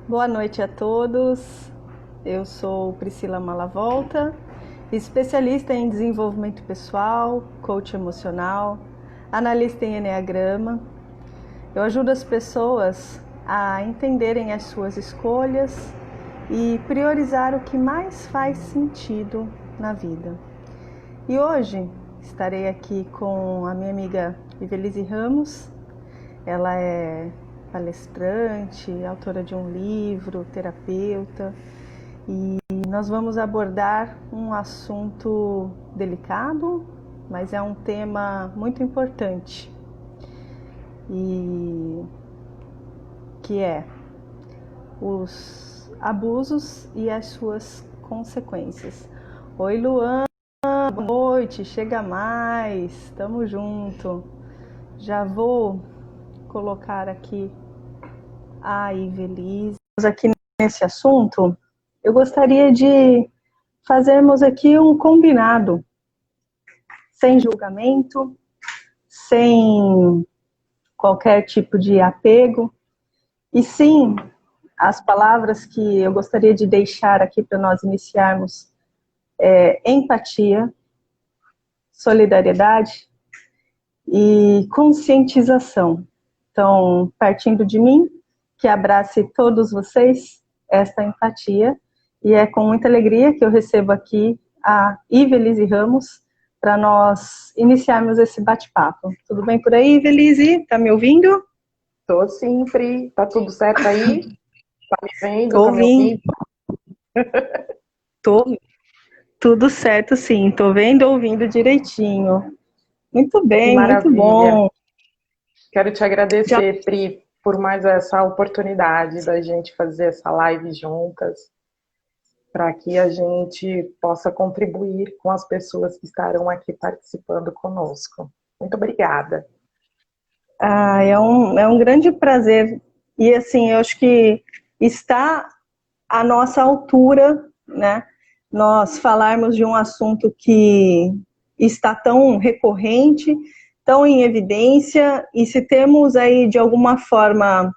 Boa noite a todos. Eu sou Priscila Malavolta, especialista em desenvolvimento pessoal, coach emocional, analista em Enneagrama. Eu ajudo as pessoas a entenderem as suas escolhas e priorizar o que mais faz sentido na vida. E hoje estarei aqui com a minha amiga Ivelise Ramos. Ela é palestrante, autora de um livro, terapeuta, e nós vamos abordar um assunto delicado, mas é um tema muito importante, e que é os abusos e as suas consequências. Oi, Luan, boa noite, chega mais, tamo junto. Já vou colocar aqui a Ivelise. Aqui nesse assunto, eu gostaria de fazermos aqui um combinado, sem julgamento, sem qualquer tipo de apego, e sim, as palavras que eu gostaria de deixar aqui para nós iniciarmos é empatia, solidariedade e conscientização. Então, partindo de mim, que abrace todos vocês, esta empatia, e é com muita alegria que eu recebo aqui a Ivelise Ramos para nós iniciarmos esse bate-papo. Tudo bem por aí, Ivelise? Tá me ouvindo? Tô sim, Pri. Tá tudo certo aí? Tá me vendo? Tô Tá me ouvindo. ouvindo? Tô. Tudo certo, sim. Tô vendo e ouvindo direitinho. Muito Que bem, muito maravilha. bom. Quero te Já... agradecer, Pri, por mais essa oportunidade da gente fazer essa live juntas, para que a gente possa contribuir com as pessoas que estarão aqui participando conosco. Muito obrigada. é um grande prazer. E assim, eu acho que está à nossa altura, né? Nós falarmos de um assunto que está tão recorrente, tão em evidência, e se temos aí de alguma forma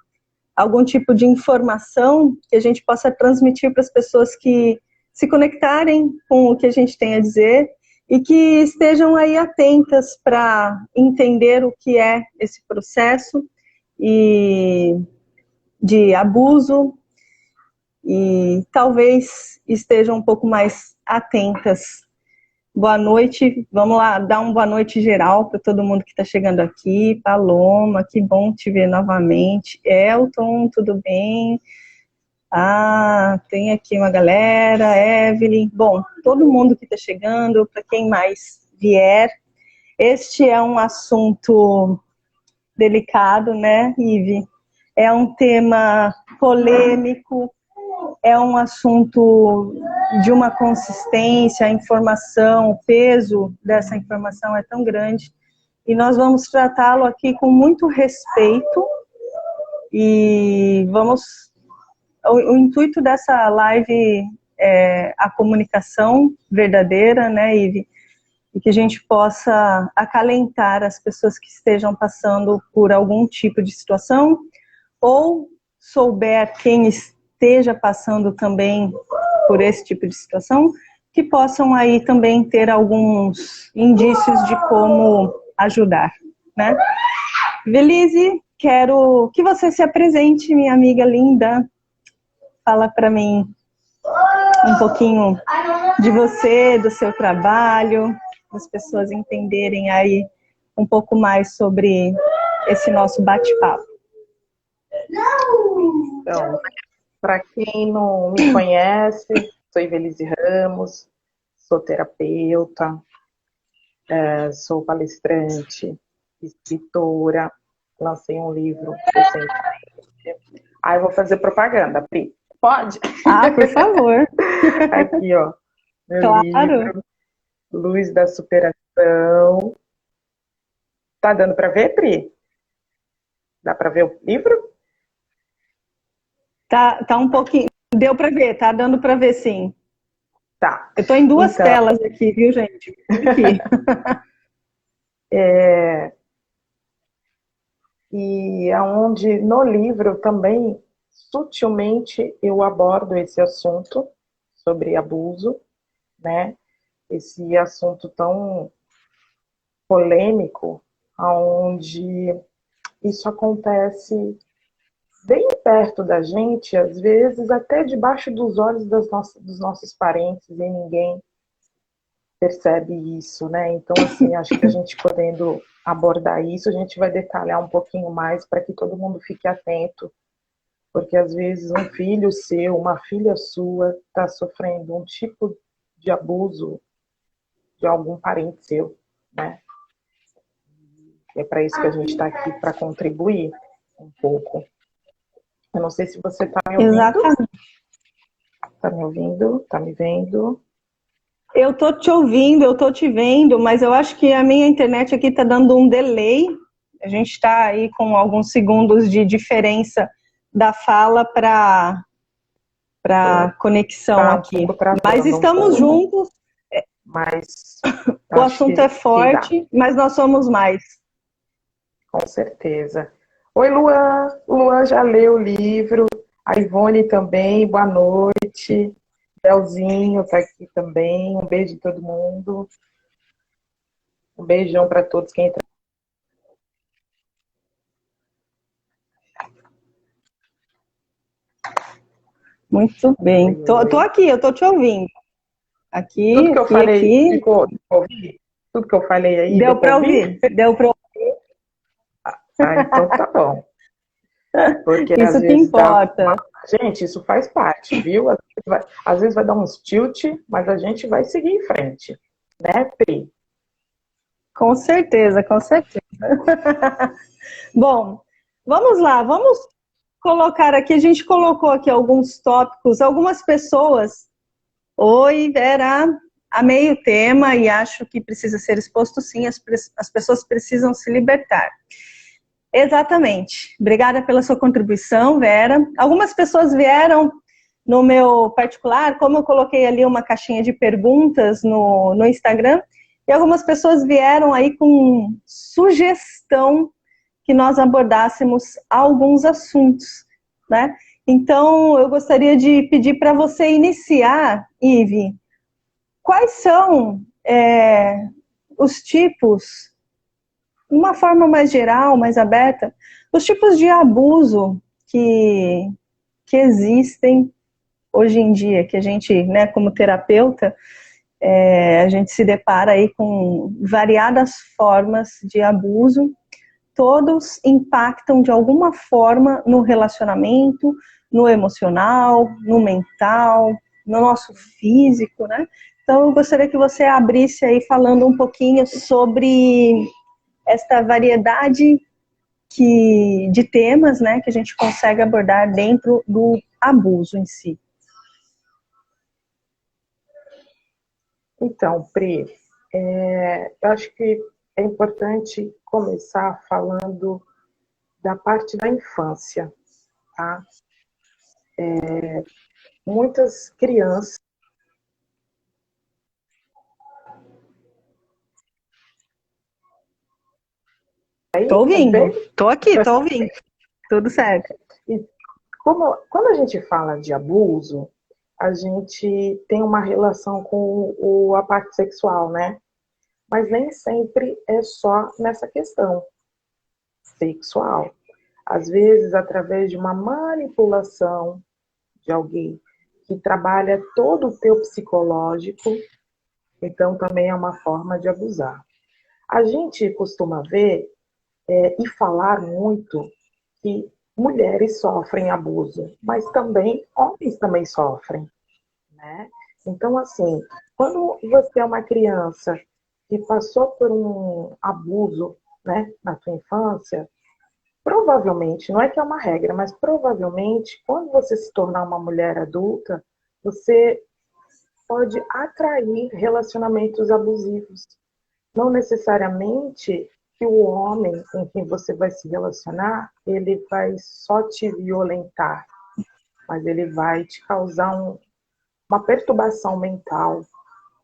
algum tipo de informação que a gente possa transmitir para as pessoas que se conectarem com o que a gente tem a dizer e que estejam aí atentas para entender o que é esse processo e de abuso, e talvez estejam um pouco mais atentas. Boa noite, vamos lá dar uma boa noite geral para todo mundo que está chegando aqui. Paloma, que bom te ver novamente. Elton, tudo bem? Tem aqui uma galera, Evelyn. Bom, todo mundo que está chegando, para quem mais vier. Este é um assunto delicado, né, Ive? É um tema polêmico, é um assunto de uma consistência, a informação, o peso dessa informação é tão grande, e nós vamos tratá-lo aqui com muito respeito, e o intuito dessa live é a comunicação verdadeira, né, Ive? E que a gente possa acalentar as pessoas que estejam passando por algum tipo de situação, ou souber quem esteja passando também por esse tipo de situação, que possam aí também ter alguns indícios de como ajudar, né? Velise, quero que você se apresente, minha amiga linda. Fala para mim um pouquinho de você, do seu trabalho, as pessoas entenderem aí um pouco mais sobre esse nosso bate-papo. Então, para quem não me conhece, sou Ivelise Ramos, sou terapeuta, sou palestrante, escritora, lancei um livro recentemente. Eu vou fazer propaganda, Pri. Pode? Por favor. Aqui, ó, meu Claro. livro, Luz da Superação. Tá dando para ver, Pri? Dá para ver o livro? Tá um pouquinho. Deu para ver, tá dando para ver sim. Tá. Eu tô em duas Então, telas aqui, viu, gente? Aqui. e aonde no livro também sutilmente eu abordo esse assunto sobre abuso, né? Esse assunto tão polêmico, onde isso acontece bem perto da gente, às vezes até debaixo dos olhos dos nossos parentes, e ninguém percebe isso, né? Então, assim, acho que a gente podendo abordar isso, a gente vai detalhar um pouquinho mais para que todo mundo fique atento, porque às vezes um filho seu, uma filha sua, está sofrendo um tipo de abuso de algum parente seu, né? É para isso que a gente está aqui, para contribuir um pouco. Eu não sei se você está me ouvindo. Exatamente. Está me ouvindo? Está me vendo? Eu tô te ouvindo, eu tô te vendo, mas eu acho que a minha internet aqui tá dando um delay. A gente está aí com alguns segundos de diferença da fala para conexão Tá um aqui. pouco travando Mas estamos juntos. Mas O assunto é forte, mas nós somos mais. Com certeza. Oi, Luan. O Luan já leu o livro. A Ivone também. Boa noite. Belzinho está aqui também. Um beijo de todo mundo. Um beijão para todos quem entra. Muito bem. Tô aqui, eu tô te ouvindo. Aqui, Tudo que eu falei, aqui. ficou ouvido? Tudo que eu falei aí, deu para ouvir? Deu para ouvir. Então tá bom. Porque Isso às que vezes importa. Gente, isso faz parte, viu? Às vezes vai dar uns tilt, mas a gente vai seguir em frente. Né, Pri? Com certeza, com certeza. Bom, vamos lá, vamos colocar aqui, a gente colocou aqui alguns tópicos, algumas pessoas. Oi, Vera, amei o tema e acho que precisa ser exposto sim, as pessoas precisam se libertar. Exatamente. Obrigada pela sua contribuição, Vera. Algumas pessoas vieram no meu particular, como eu coloquei ali uma caixinha de perguntas no Instagram, e algumas pessoas vieram aí com sugestão que nós abordássemos alguns assuntos, né? Então, eu gostaria de pedir para você iniciar, Ive, quais são os tipos, de uma forma mais geral, mais aberta, os tipos de abuso que existem hoje em dia, que a gente, né, como terapeuta, a gente se depara aí com variadas formas de abuso, todos impactam de alguma forma no relacionamento, no emocional, no mental, no nosso físico, né? Então eu gostaria que você abrisse aí falando um pouquinho sobre esta variedade de temas, né, que a gente consegue abordar dentro do abuso em si. Então, Pri, eu acho que é importante começar falando da parte da infância, tá? Muitas crianças. Tô ouvindo, tô aqui, tô ouvindo. Tudo certo. E quando a gente fala de abuso, a gente tem uma relação com a parte sexual, né? Mas nem sempre é só nessa questão sexual. Às vezes, através de uma manipulação de alguém que trabalha todo o teu psicológico, então também é uma forma de abusar. A gente costuma ver e falar muito que mulheres sofrem abuso, mas também homens também sofrem, né? Então, assim, quando você é uma criança que passou por um abuso, né, na tua infância, provavelmente, não é que é uma regra, mas provavelmente, quando você se tornar uma mulher adulta, você pode atrair relacionamentos abusivos. Não necessariamente que o homem com quem você vai se relacionar, ele vai só te violentar, mas ele vai te causar uma perturbação mental,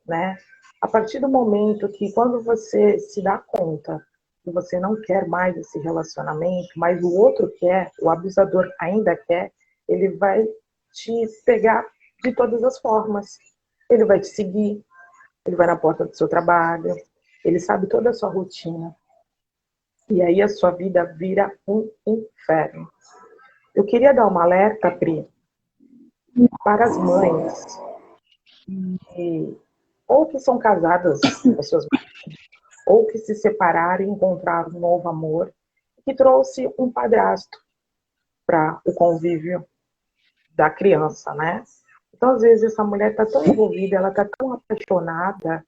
né? A partir do momento que quando você se dá conta que você não quer mais esse relacionamento, mas o outro quer, o abusador ainda quer, ele vai te pegar de todas as formas. Ele vai te seguir, ele vai na porta do seu trabalho, ele sabe toda a sua rotina. E aí a sua vida vira um inferno. Eu queria dar uma alerta, Pri, para as mães ou que são casadas com seus maridos, ou que se separaram e encontraram um novo amor, que trouxe um padrasto para o convívio da criança, né? Então, às vezes, essa mulher está tão envolvida, ela está tão apaixonada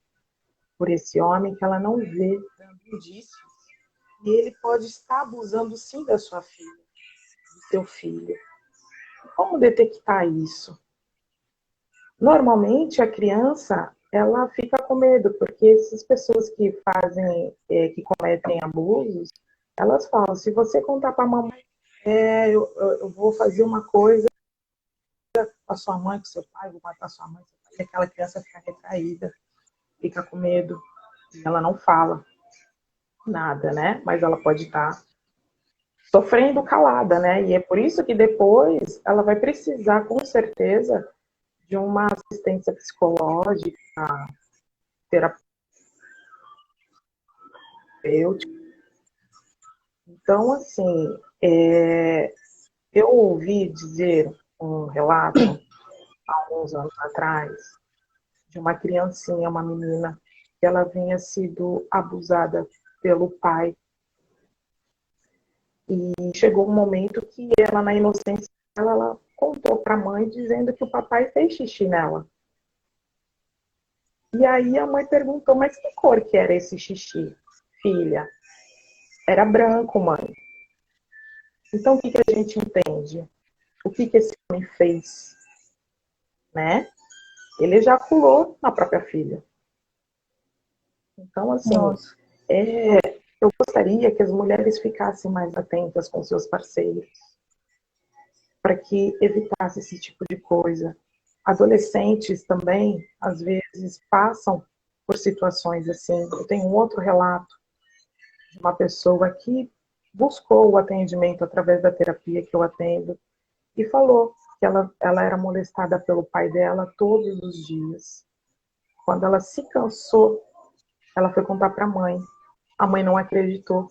por esse homem que ela não vê indícios. E ele pode estar abusando, sim, da sua filha, do seu filho. Como detectar isso? Normalmente, a criança, ela fica com medo, porque essas pessoas que fazem, que cometem abusos, elas falam, se você contar para a mamãe, eu vou fazer uma coisa com a sua mãe, com seu pai, vou matar sua mãe, seu pai, e aquela criança fica retraída, fica com medo, e ela não fala nada, né? Mas ela pode estar sofrendo calada, né? E é por isso que depois ela vai precisar, com certeza, de uma assistência psicológica, terapêutica. Então, assim, eu ouvi dizer um relato há alguns anos atrás de uma criancinha, uma menina, que ela vinha sido abusada pelo pai. E chegou um momento que ela, na inocência, ela contou para a mãe dizendo que o papai fez xixi nela. E aí a mãe perguntou, mas que cor que era esse xixi, filha? Era branco, mãe. Então o que a gente entende? O que esse homem fez? Né? Ele ejaculou na própria filha. Então, assim, eu gostaria que as mulheres ficassem mais atentas com seus parceiros, para que evitasse esse tipo de coisa. Adolescentes também, às vezes, passam por situações assim. Eu tenho um outro relato de uma pessoa que buscou o atendimento através da terapia que eu atendo e falou que ela era molestada pelo pai dela todos os dias. Quando ela se cansou, ela foi contar para a mãe. A mãe não acreditou.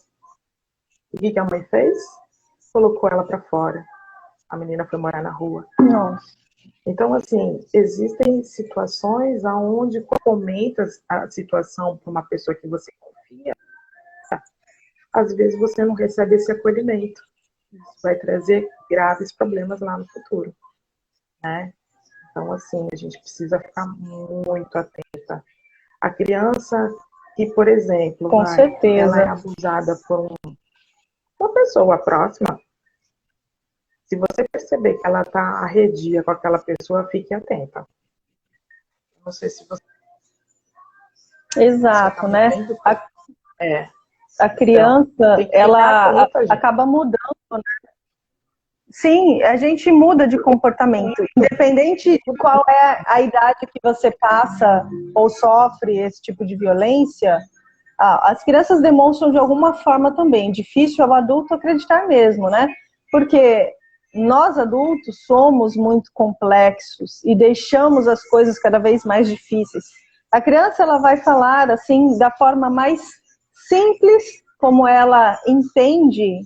E o que a mãe fez? Colocou ela para fora. A menina foi morar na rua. Nossa. Então, assim, existem situações onde, quando comenta a situação para uma pessoa que você confia, às vezes você não recebe esse acolhimento. Isso vai trazer graves problemas lá no futuro, né? Então, assim, a gente precisa ficar muito atenta. A criança que, por exemplo, Com certeza, ela é abusada por uma pessoa próxima, se você perceber que ela está arredia com aquela pessoa, fique atenta. Não sei se você... Exato, tá né? A criança, então, ela atenta, acaba mudando, né? Sim, a gente muda de comportamento, independente de qual é a idade que você passa ou sofre esse tipo de violência, as crianças demonstram de alguma forma também. Difícil é o adulto acreditar mesmo, né? Porque nós adultos somos muito complexos e deixamos as coisas cada vez mais difíceis. A criança, ela vai falar assim da forma mais simples, como ela entende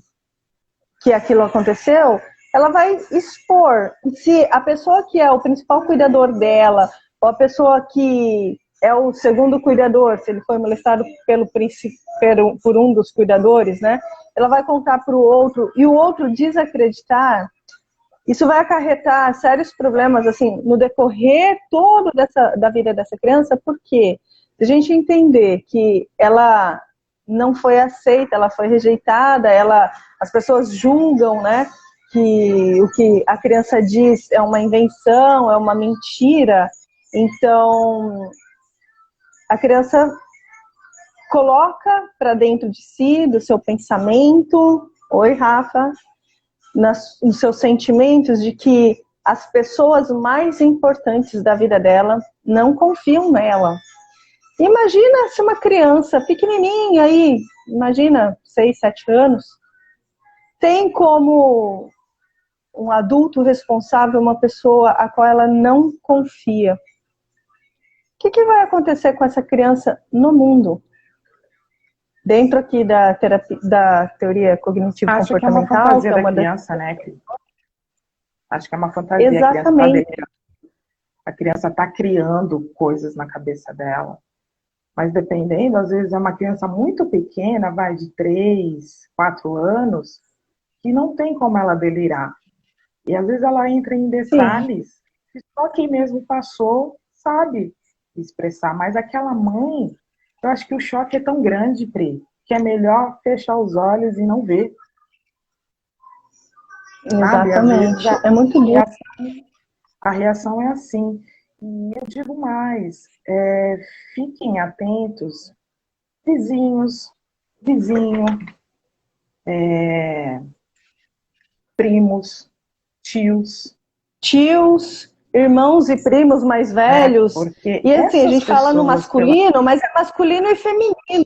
que aquilo aconteceu, ela vai expor. Se a pessoa que é o principal cuidador dela, ou a pessoa que é o segundo cuidador, se ele foi molestado por um dos cuidadores, né? Ela vai contar para o outro, e o outro desacreditar, isso vai acarretar sérios problemas, assim, no decorrer todo da vida dessa criança, porque se a gente entender que ela não foi aceita, ela foi rejeitada, as pessoas julgam, né, que o que a criança diz é uma invenção, é uma mentira, então a criança coloca para dentro de si, do seu pensamento, oi Rafa, nos seus sentimentos de que as pessoas mais importantes da vida dela não confiam nela. Imagina se uma criança pequenininha aí, imagina 6, 7 anos, tem como um um adulto responsável, uma pessoa a qual ela não confia. O que vai acontecer com essa criança no mundo? Dentro aqui da terapia, da teoria Acho que é uma cognitivo-comportamental, fantasia que é da uma das... criança, né, Cris? Acho que é uma fantasia. Exatamente. A criança está criando coisas na cabeça dela. Mas dependendo, às vezes é uma criança muito pequena, vai de 3, 4 anos, que não tem como ela delirar. E às vezes ela entra em Sim, detalhes que só quem mesmo passou sabe expressar. Mas aquela mãe, eu acho que o choque é tão grande, Pri, que é melhor fechar os olhos e não ver. Sabe? Às vezes exatamente. É muito duro. a reação é assim. E eu digo mais, fiquem atentos, vizinhos, vizinho, primos, tios, Tios, irmãos e primos mais né? velhos. Porque E assim, a essas gente fala no pessoas, masculino, mas é masculino e feminino.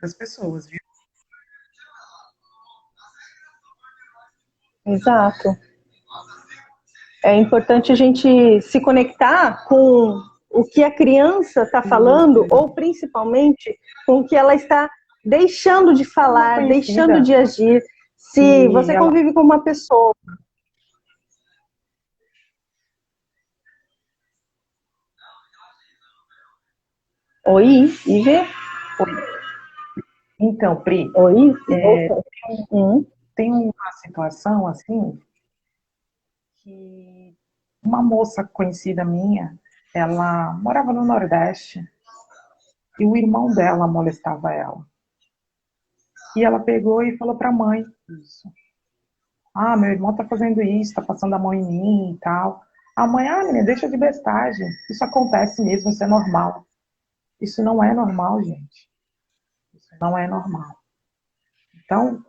as pessoas, viu? Exato. É importante a gente se conectar com o que a criança está falando, ou principalmente com o que ela está deixando de Uma falar, deixando conhecida de agir. Se que você ela, convive com uma pessoa. Oi, Ive? então, Pri, Oi, voltou. tem uma situação assim que uma moça conhecida minha, ela morava no Nordeste e o irmão dela molestava ela. E ela pegou e falou para a mãe isso. Ah, meu irmão tá fazendo isso, tá passando a mão em mim e tal. A mãe, menina, deixa de bestagem. Isso acontece mesmo, isso é normal. Isso não é normal, gente. Isso não é normal. Então,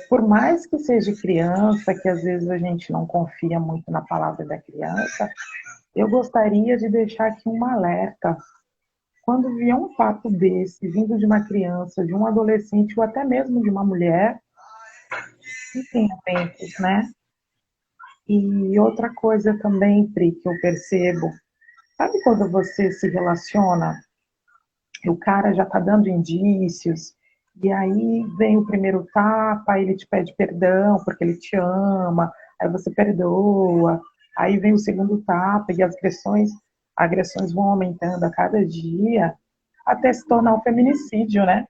por mais que seja criança, que às vezes a gente não confia muito na palavra da criança, eu gostaria de deixar aqui um alerta. Quando vier um papo desse, vindo de uma criança, de um adolescente ou até mesmo de uma mulher, fiquem atentos, né? E outra coisa também, Pri, que eu percebo, sabe quando você se relaciona e o cara já tá dando indícios, e aí vem o primeiro tapa, aí ele te pede perdão porque ele te ama, aí você perdoa, aí vem o segundo tapa e as agressões vão aumentando a cada dia, até se tornar um feminicídio, né?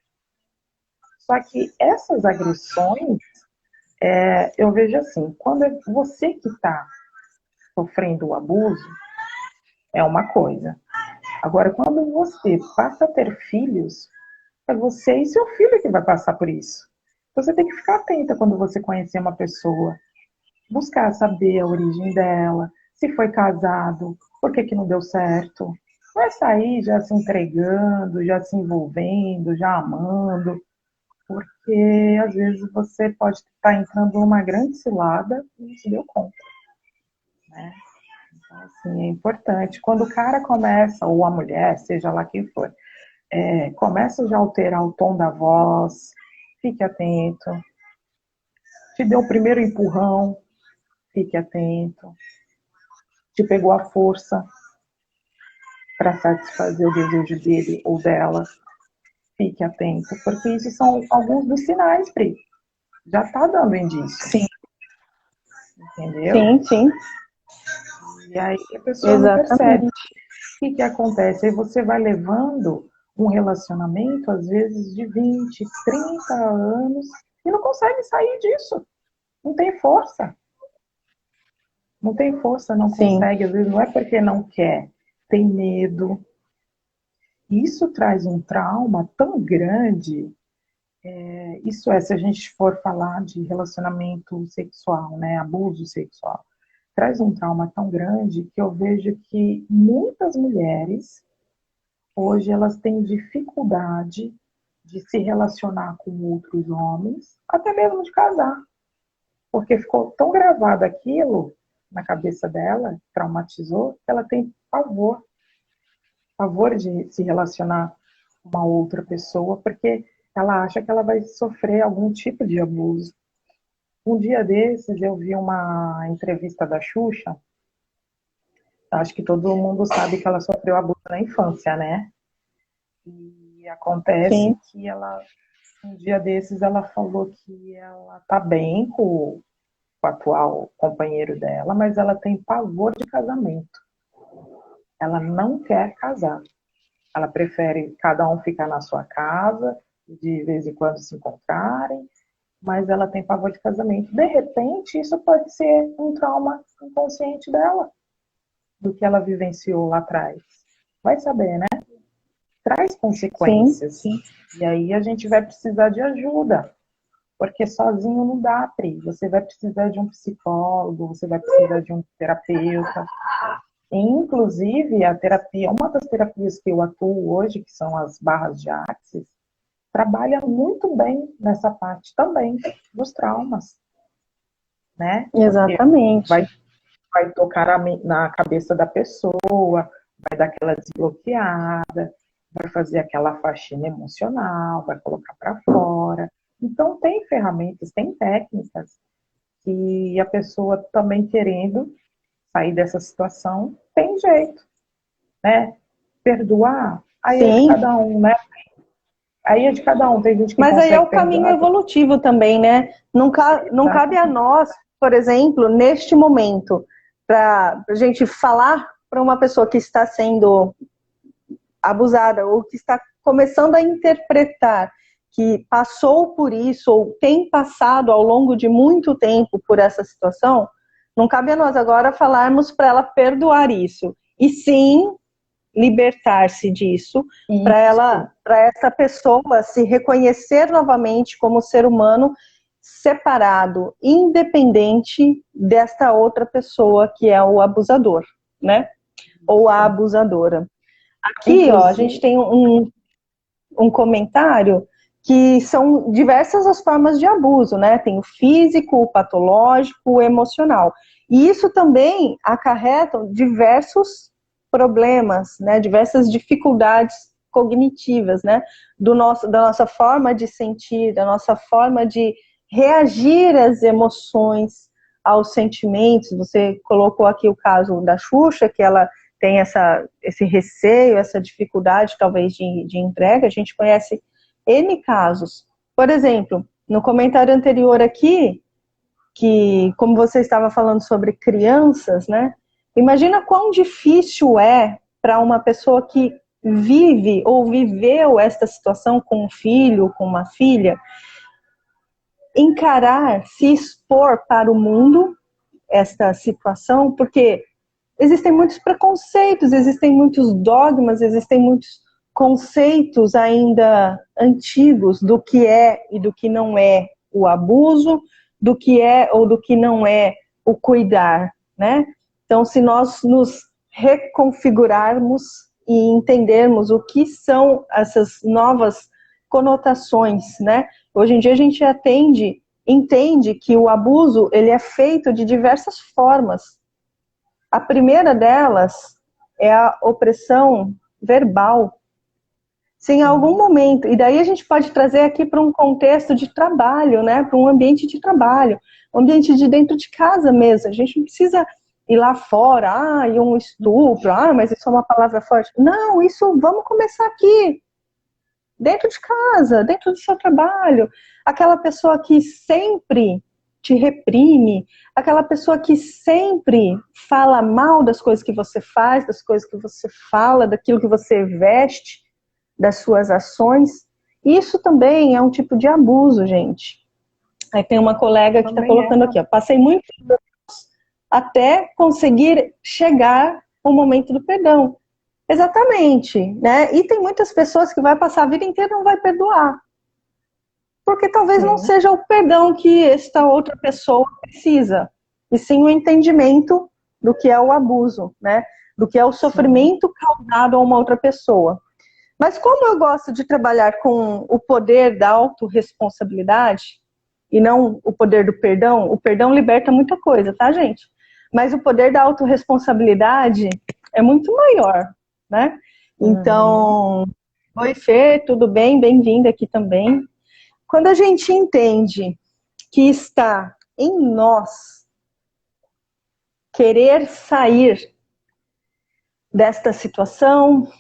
Só que essas agressões, eu vejo assim, quando é você que está sofrendo o abuso, é uma coisa. Agora, quando você passa a ter filhos, é você e seu filho que vai passar por isso. Você tem que ficar atenta quando você conhecer uma pessoa, buscar saber a origem dela, se foi casado, por que não deu certo. Não é sair já se entregando, já se envolvendo, já amando, porque às vezes você pode estar entrando numa grande cilada e não se deu conta, né? Então, assim, é importante. Quando o cara começa, ou a mulher, seja lá quem for, começa já a alterar o tom da voz, fique atento. Te deu o primeiro empurrão, fique atento. Te pegou a força para satisfazer o desejo dele ou dela, fique atento, porque isso são alguns dos sinais, Pri. Já está dando indício, Sim, entendeu? sim, sim, E aí a pessoa não percebe. exatamente. O que acontece? Aí você vai levando um relacionamento, às vezes, de 20, 30 anos, e não consegue sair disso. Não tem força. Não tem força, não Sim, consegue. Às vezes não é porque não quer, tem medo. E isso traz um trauma tão grande. Isso se a gente for falar de relacionamento sexual, né, abuso sexual, traz um trauma tão grande que eu vejo que muitas mulheres hoje elas têm dificuldade de se relacionar com outros homens, até mesmo de casar, porque ficou tão gravado aquilo na cabeça dela, traumatizou, que ela tem pavor de se relacionar com uma outra pessoa, porque ela acha que ela vai sofrer algum tipo de abuso. Um dia desses eu vi uma entrevista da Xuxa. Acho que todo mundo sabe que ela sofreu abuso na infância, né? E acontece Sim. que ela, um dia desses, ela falou que ela tá bem com o atual companheiro dela, mas ela tem pavor de casamento. Ela não quer casar. Ela prefere cada um ficar na sua casa, de vez em quando se encontrarem, mas ela tem pavor de casamento. De repente, isso pode ser um trauma inconsciente dela, do que ela vivenciou lá atrás. Vai saber, né? Traz Sim, consequências. sim. E aí a gente vai precisar de ajuda, porque sozinho não dá, Pri. Você vai precisar de um psicólogo, você vai precisar de um terapeuta. E, inclusive, a terapia, uma das terapias que eu atuo hoje, que são as barras de Axis, trabalha muito bem nessa parte também dos traumas, né? Porque Exatamente. vai tocar na cabeça da pessoa, vai dar aquela desbloqueada, vai fazer aquela faxina emocional, vai colocar para fora. Então, tem ferramentas, tem técnicas que a pessoa também querendo sair dessa situação, tem jeito, né? Perdoar, aí é de Sim. cada um, né? Aí é de cada um. Tem gente que Mas aí é consegue o caminho perdoar. evolutivo também, né? Não cabe a nós, por exemplo, neste momento, para a gente falar para uma pessoa que está sendo abusada ou que está começando a interpretar que passou por isso ou tem passado ao longo de muito tempo por essa situação, não cabe a nós agora falarmos para ela perdoar isso. E sim libertar-se disso, para essa pessoa se reconhecer novamente como ser humano separado, independente desta outra pessoa que é o abusador, né? Ou a abusadora. Aqui, ó, a gente tem um comentário que são diversas as formas de abuso, né? Tem o físico, o patológico, o emocional. E isso também acarreta diversos problemas, né? Diversas dificuldades cognitivas, né? Da nossa forma de sentir, da nossa forma de reagir às emoções, aos sentimentos. Você colocou aqui o caso da Xuxa, que ela tem esse receio, essa dificuldade talvez de entrega. A gente conhece N casos. Por exemplo, no comentário anterior aqui, que como você estava falando sobre crianças, né? Imagina quão difícil é para uma pessoa que vive ou viveu esta situação com um filho, com uma filha, encarar, se expor para o mundo esta situação, porque existem muitos preconceitos, existem muitos dogmas, existem muitos conceitos ainda antigos do que é e do que não é o abuso, do que é ou do que não é o cuidar, né? Então, se nós nos reconfigurarmos e entendermos o que são essas novas conotações, né? Hoje em dia a gente entende que o abuso ele é feito de diversas formas. A primeira delas é a opressão verbal. Se em algum momento, e daí a gente pode trazer aqui para um contexto de trabalho, né, para um ambiente de trabalho, um ambiente de dentro de casa mesmo. A gente não precisa ir lá fora, e um estupro, mas isso é uma palavra forte. Não, isso, vamos começar aqui, dentro de casa, dentro do seu trabalho. Aquela pessoa que sempre te reprime, aquela pessoa que sempre fala mal das coisas que você faz, das coisas que você fala, daquilo que você veste, das suas ações. Isso também é um tipo de abuso, gente. Aí tem uma colega que está colocando aqui, ó, passei muitos anos até conseguir chegar ao momento do perdão. Exatamente, né? E tem muitas pessoas que vai passar a vida inteira e não vai perdoar. Porque talvez não seja o perdão que esta outra pessoa precisa, e sim o entendimento do que é o abuso, né? Do que é o sofrimento causado a uma outra pessoa. Mas como eu gosto de trabalhar com o poder da autorresponsabilidade, e não o poder do perdão, o perdão liberta muita coisa, tá, gente? Mas o poder da autorresponsabilidade é muito maior, né? Então, Oi, Fê, tudo bem? Bem-vinda aqui também. Quando a gente entende que está em nós querer sair desta situação,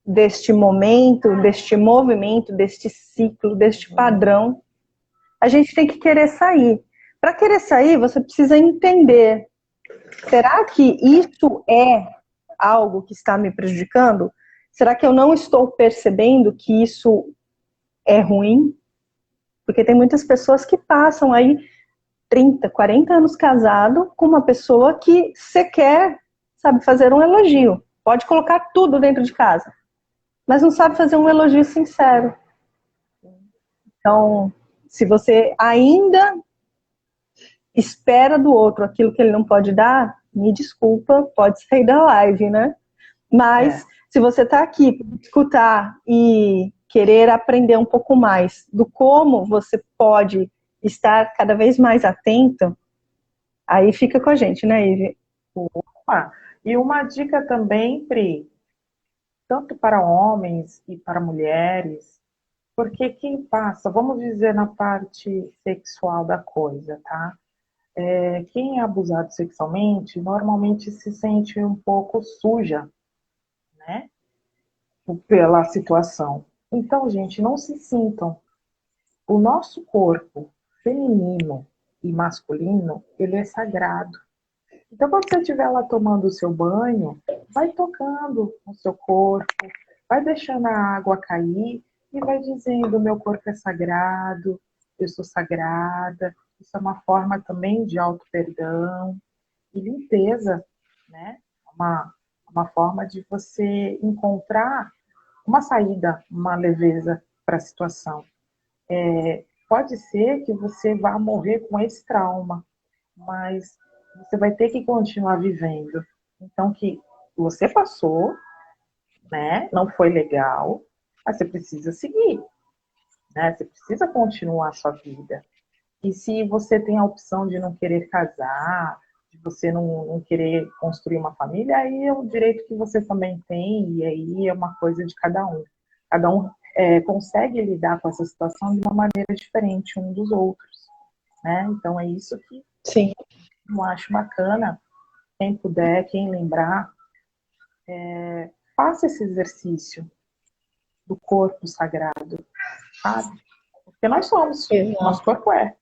deste momento, deste movimento, deste ciclo, deste padrão, a gente tem que querer sair. Para querer sair, você precisa entender: será que isso é algo que está me prejudicando? Será que eu não estou percebendo que isso é ruim? Porque tem muitas pessoas que passam aí 30, 40 anos casado com uma pessoa que sequer sabe fazer um elogio. Pode colocar tudo dentro de casa, mas não sabe fazer um elogio sincero. Então, se você ainda espera do outro aquilo que ele não pode dar, me desculpa, pode sair da live, né? Mas se você está aqui para escutar e querer aprender um pouco mais do como você pode estar cada vez mais atento, aí fica com a gente, né, Ive? Opa! E uma dica também, Pri, tanto para homens e para mulheres, porque quem passa, vamos dizer na parte sexual da coisa, tá? Quem é abusado sexualmente normalmente se sente um pouco suja, né? Pela situação. Então, gente, não se sintam. O nosso corpo feminino e masculino, ele é sagrado. Então, quando você estiver lá tomando o seu banho, vai tocando no seu corpo, vai deixando a água cair e vai dizendo: meu corpo é sagrado, eu sou sagrada. Isso é uma forma também de auto-perdão e limpeza, né? Uma forma de você encontrar uma saída, uma leveza para a situação. Pode ser que você vá morrer com esse trauma, mas você vai ter que continuar vivendo. Então, que você passou, né? Não foi legal, mas você precisa seguir, né? Você precisa continuar a sua vida. E se você tem a opção de não querer casar, de você não querer construir uma família, aí é um direito que você também tem, e aí é uma coisa de cada um. Cada um consegue lidar com essa situação de uma maneira diferente um dos outros, né? Então é isso que Sim. eu acho bacana. Quem puder, quem lembrar, faça esse exercício do corpo sagrado, sabe? Porque nós somos, nosso corpo é.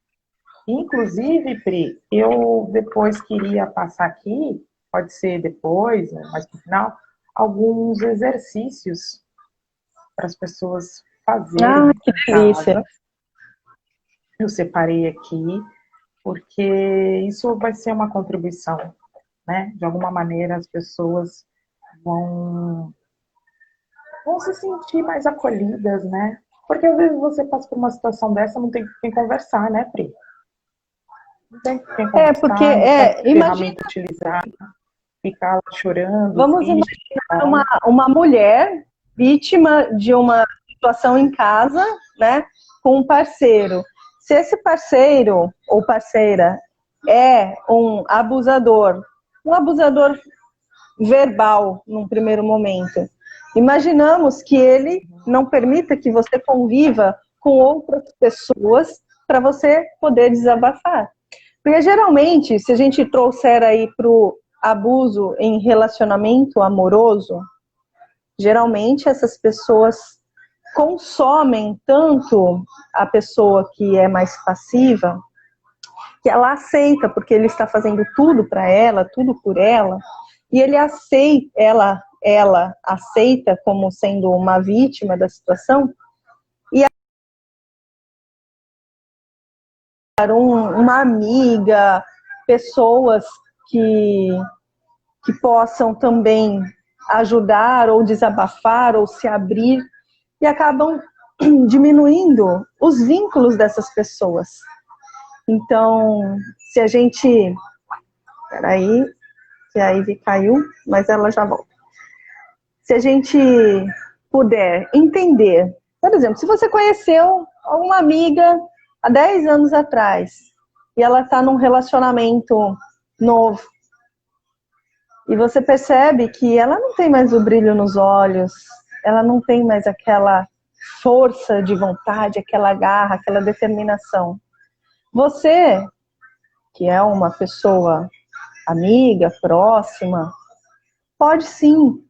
Inclusive, Pri, eu depois queria passar aqui, pode ser depois, né, mas no final, alguns exercícios para as pessoas fazerem Que em delícia. casa. Eu separei aqui, porque isso vai ser uma contribuição, né? De alguma maneira as pessoas vão se sentir mais acolhidas, né? Porque às vezes você passa por uma situação dessa, não tem com quem conversar, né, Pri? Não tem com quem conversar, Porque, não sabe que imagina, ferramenta utilizar, ficar lá chorando, vamos triste. imaginar uma mulher vítima de uma situação em casa, né, com um parceiro. Se esse parceiro ou parceira é um abusador verbal num primeiro momento, imaginamos que ele não permita que você conviva com outras pessoas para você poder desabafar. Porque geralmente, se a gente trouxer aí para o abuso em relacionamento amoroso, geralmente essas pessoas consomem tanto a pessoa que é mais passiva, que ela aceita, porque ele está fazendo tudo para ela, tudo por ela, e ele aceita, ela aceita como sendo uma vítima da situação, e uma amiga, pessoas que possam também ajudar ou desabafar ou se abrir, e acabam diminuindo os vínculos dessas pessoas. Então, se a gente... Peraí, que a Ivy caiu, mas ela já volta. Se a gente puder entender, por exemplo, se você conheceu uma amiga há 10 anos atrás e ela está num relacionamento novo, e você percebe que ela não tem mais o brilho nos olhos, ela não tem mais aquela força de vontade, aquela garra, aquela determinação. Você, que é uma pessoa amiga, próxima, pode sim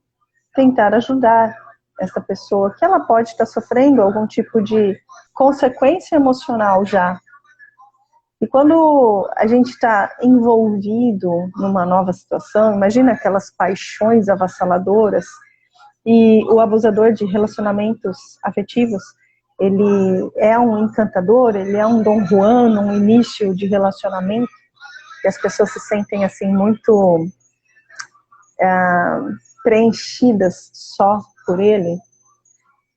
tentar ajudar essa pessoa, que ela pode estar sofrendo algum tipo de consequência emocional já. E quando a gente está envolvido numa nova situação, imagina aquelas paixões avassaladoras, e o abusador de relacionamentos afetivos, ele é um encantador, ele é um Dom Juan, um início de relacionamento, e as pessoas se sentem assim muito preenchidas só por ele,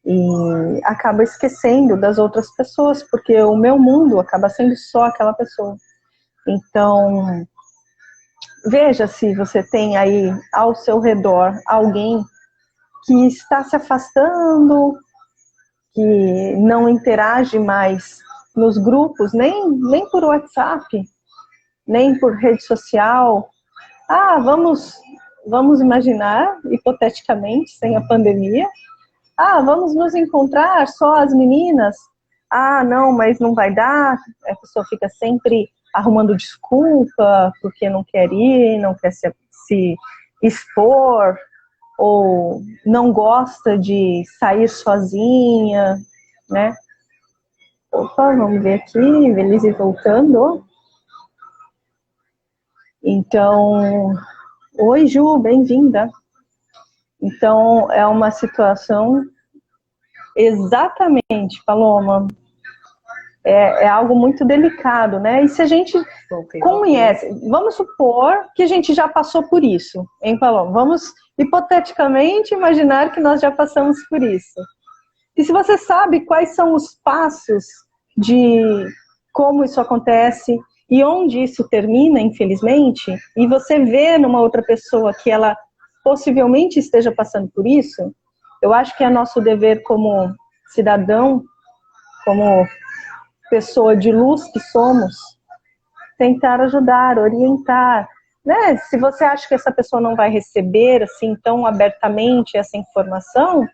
e acaba esquecendo das outras pessoas, porque o meu mundo acaba sendo só aquela pessoa. Então, veja se você tem aí ao seu redor alguém que está se afastando, que não interage mais nos grupos, nem por WhatsApp, nem por rede social. Vamos imaginar, hipoteticamente, sem a pandemia, vamos nos encontrar só as meninas. Não, mas não vai dar. A pessoa fica sempre arrumando desculpa porque não quer ir, não quer se expor, ou não gosta de sair sozinha, né? Opa, vamos ver aqui, Belize voltando. Então, oi Ju, bem-vinda. Então, é uma situação, exatamente, Paloma, é algo muito delicado, né? E se a gente conhece, vamos supor que a gente já passou por isso, hein, Paloma? Vamos, hipoteticamente, imaginar que nós já passamos por isso. E se você sabe quais são os passos de como isso acontece e onde isso termina, infelizmente, e você vê numa outra pessoa que ela possivelmente esteja passando por isso, eu acho que é nosso dever como cidadão, como pessoa de luz que somos, tentar ajudar, orientar, né? Se você acha que essa pessoa não vai receber assim tão abertamente essa informação,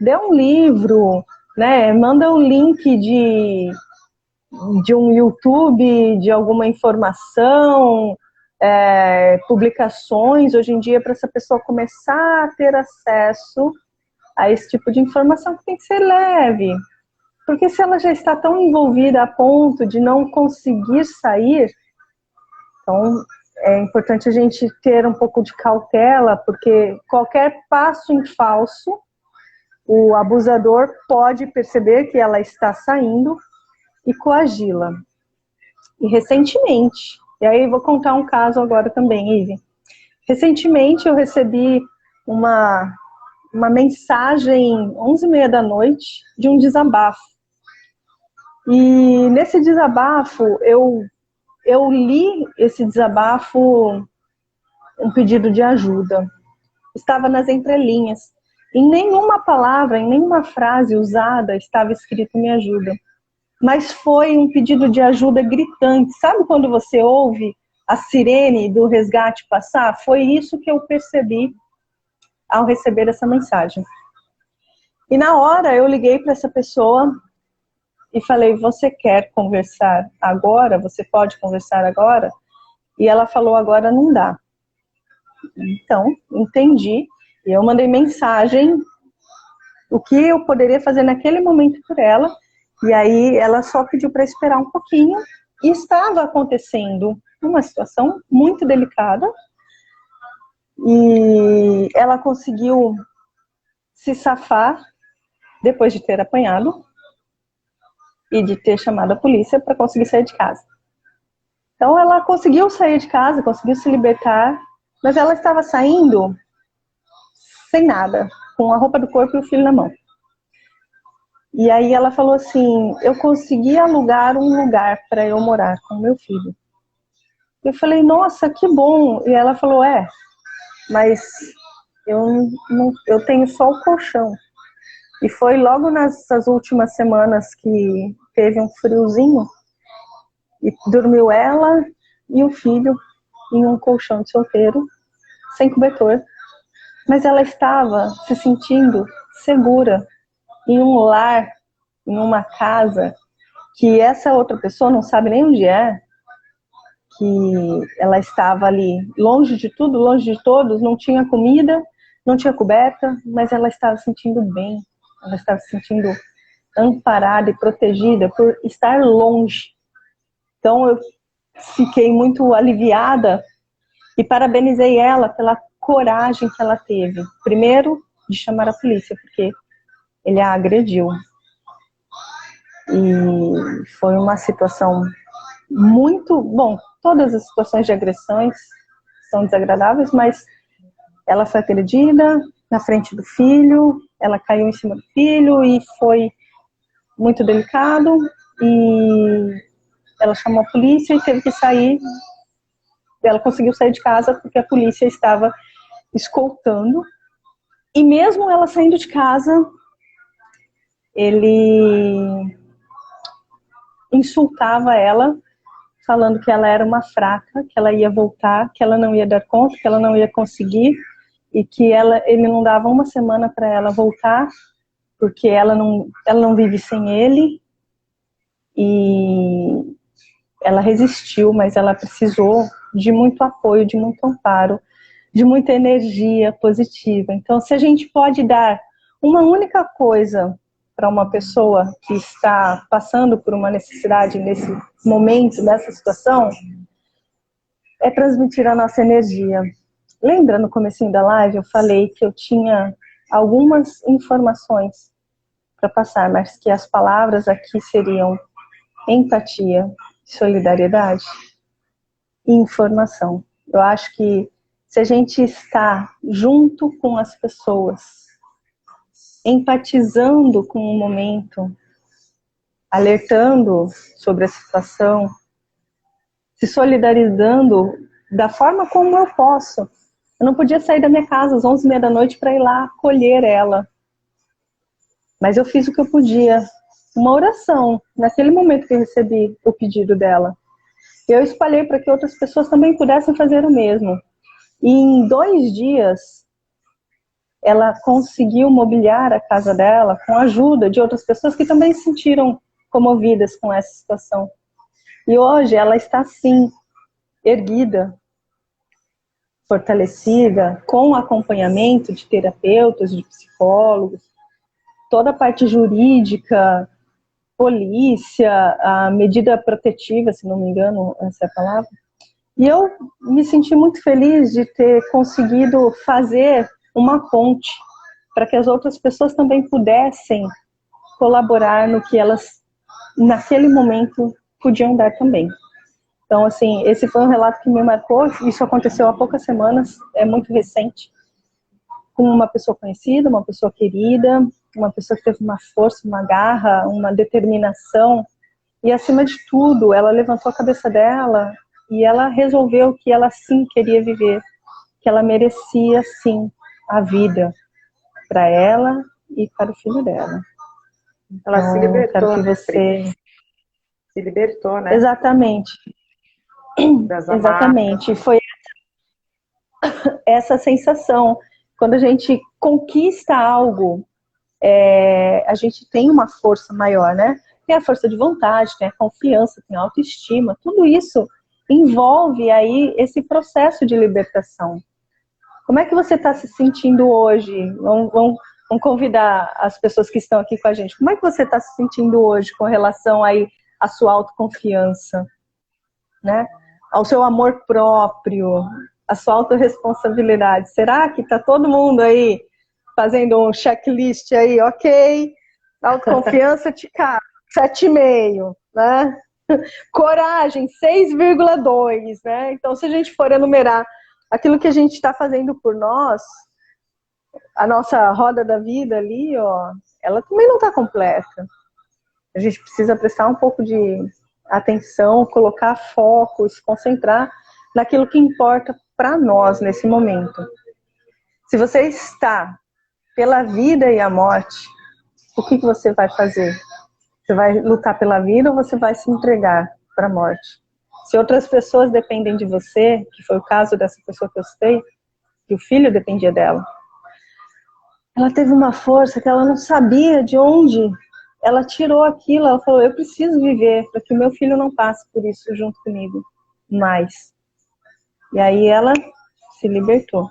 dê um livro, né? Manda um link de um YouTube, de alguma informação, publicações hoje em dia, para essa pessoa começar a ter acesso a esse tipo de informação, que tem que ser leve. Porque se ela já está tão envolvida a ponto de não conseguir sair, então é importante a gente ter um pouco de cautela, porque qualquer passo em falso, o abusador pode perceber que ela está saindo e coagi-la. E recentemente, e aí vou contar um caso agora também, Ive. Recentemente eu recebi uma mensagem 11h30 da noite de um desabafo. E nesse desabafo, eu li esse desabafo, um pedido de ajuda. Estava nas entrelinhas. Em nenhuma palavra, em nenhuma frase usada estava escrito "me ajuda". Mas foi um pedido de ajuda gritante. Sabe quando você ouve a sirene do resgate passar? Foi isso que eu percebi ao receber essa mensagem. E na hora eu liguei para essa pessoa e falei: você quer conversar agora? Você pode conversar agora? E ela falou: agora não dá. Então, entendi. E eu mandei mensagem, o que eu poderia fazer naquele momento por ela. E aí ela só pediu para esperar um pouquinho. E estava acontecendo uma situação muito delicada. E ela conseguiu se safar depois de ter apanhado e de ter chamado a polícia para conseguir sair de casa. Então ela conseguiu sair de casa, conseguiu se libertar, mas ela estava saindo sem nada, com a roupa do corpo e o filho na mão. E aí ela falou assim: eu consegui alugar um lugar para eu morar com meu filho. Eu falei: nossa, que bom. E ela falou: mas eu tenho só o colchão. E foi logo nessas últimas semanas que teve um friozinho, e dormiu ela e o filho em um colchão de solteiro, sem cobertor. Mas ela estava se sentindo segura em um lar, em uma casa, que essa outra pessoa não sabe nem onde é, que ela estava ali longe de tudo, longe de todos, não tinha comida, não tinha coberta, mas ela estava se sentindo bem, ela estava se sentindo amparada e protegida por estar longe. Então eu fiquei muito aliviada e parabenizei ela pela coragem que ela teve. Primeiro, de chamar a polícia, porque ele a agrediu. E foi uma situação muito... Bom, todas as situações de agressões são desagradáveis, mas ela foi agredida na frente do filho, ela caiu em cima do filho e foi muito delicado. E ela chamou a polícia e teve que sair. Ela conseguiu sair de casa porque a polícia estava escoltando. E mesmo ela saindo de casa, ele insultava ela, falando que ela era uma fraca, que ela ia voltar, que ela não ia dar conta, que ela não ia conseguir, e que ele não dava uma semana para ela voltar, porque ela não vive sem ele. E ela resistiu, mas ela precisou de muito apoio, de muito amparo, de muita energia positiva. Então, se a gente pode dar uma única coisa para uma pessoa que está passando por uma necessidade nesse momento, nessa situação, é transmitir a nossa energia. Lembra no comecinho da live eu falei que eu tinha algumas informações para passar, mas que as palavras aqui seriam empatia, solidariedade e informação. Eu acho que se a gente está junto com as pessoas, empatizando com o momento, alertando sobre a situação, se solidarizando da forma como eu posso. Eu não podia sair da minha casa às 11h30 da noite para ir lá acolher ela. Mas eu fiz o que eu podia. Uma oração, naquele momento que eu recebi o pedido dela. Eu espalhei para que outras pessoas também pudessem fazer o mesmo. E em 2 dias, ela conseguiu mobiliar a casa dela com a ajuda de outras pessoas que também se sentiram comovidas com essa situação. E hoje ela está, sim, erguida, fortalecida, com acompanhamento de terapeutas, de psicólogos, toda a parte jurídica, polícia, a medida protetiva, se não me engano, essa é a palavra. E eu me senti muito feliz de ter conseguido fazer uma ponte para que as outras pessoas também pudessem colaborar no que elas, naquele momento, podiam dar também. Então, assim, esse foi um relato que me marcou. Isso aconteceu há poucas semanas, é muito recente, com uma pessoa conhecida, uma pessoa querida, uma pessoa que teve uma força, uma garra, uma determinação. E, acima de tudo, ela levantou a cabeça dela e ela resolveu que ela, sim, queria viver, que ela merecia, sim, a vida para ela e para o filho dela. Ela se libertou, quero que você... Se libertou, né? Exatamente. Exatamente. Foi essa sensação. Quando a gente conquista algo, a gente tem uma força maior, né? Tem a força de vontade, tem a confiança, tem a autoestima. Tudo isso envolve aí esse processo de libertação. Como é que você está se sentindo hoje? Vamos convidar as pessoas que estão aqui com a gente. Como é que você está se sentindo hoje com relação aí à sua autoconfiança, né? Ao seu amor próprio, à sua autorresponsabilidade? Será que está todo mundo aí fazendo um checklist aí? Ok, autoconfiança te cabe 7,5, né? Coragem, 6,2, né? Então, se a gente for enumerar aquilo que a gente está fazendo por nós, a nossa roda da vida ali, ó, ela também não está completa. A gente precisa prestar um pouco de atenção, colocar foco, se concentrar naquilo que importa para nós nesse momento. Se você está pela vida e a morte, o que você vai fazer? Você vai lutar pela vida ou você vai se entregar para a morte? Se outras pessoas dependem de você, que foi o caso dessa pessoa que eu citei, que o filho dependia dela, ela teve uma força que ela não sabia de onde ela tirou aquilo. Ela falou, eu preciso viver para que o meu filho não passe por isso junto comigo mais. E aí ela se libertou.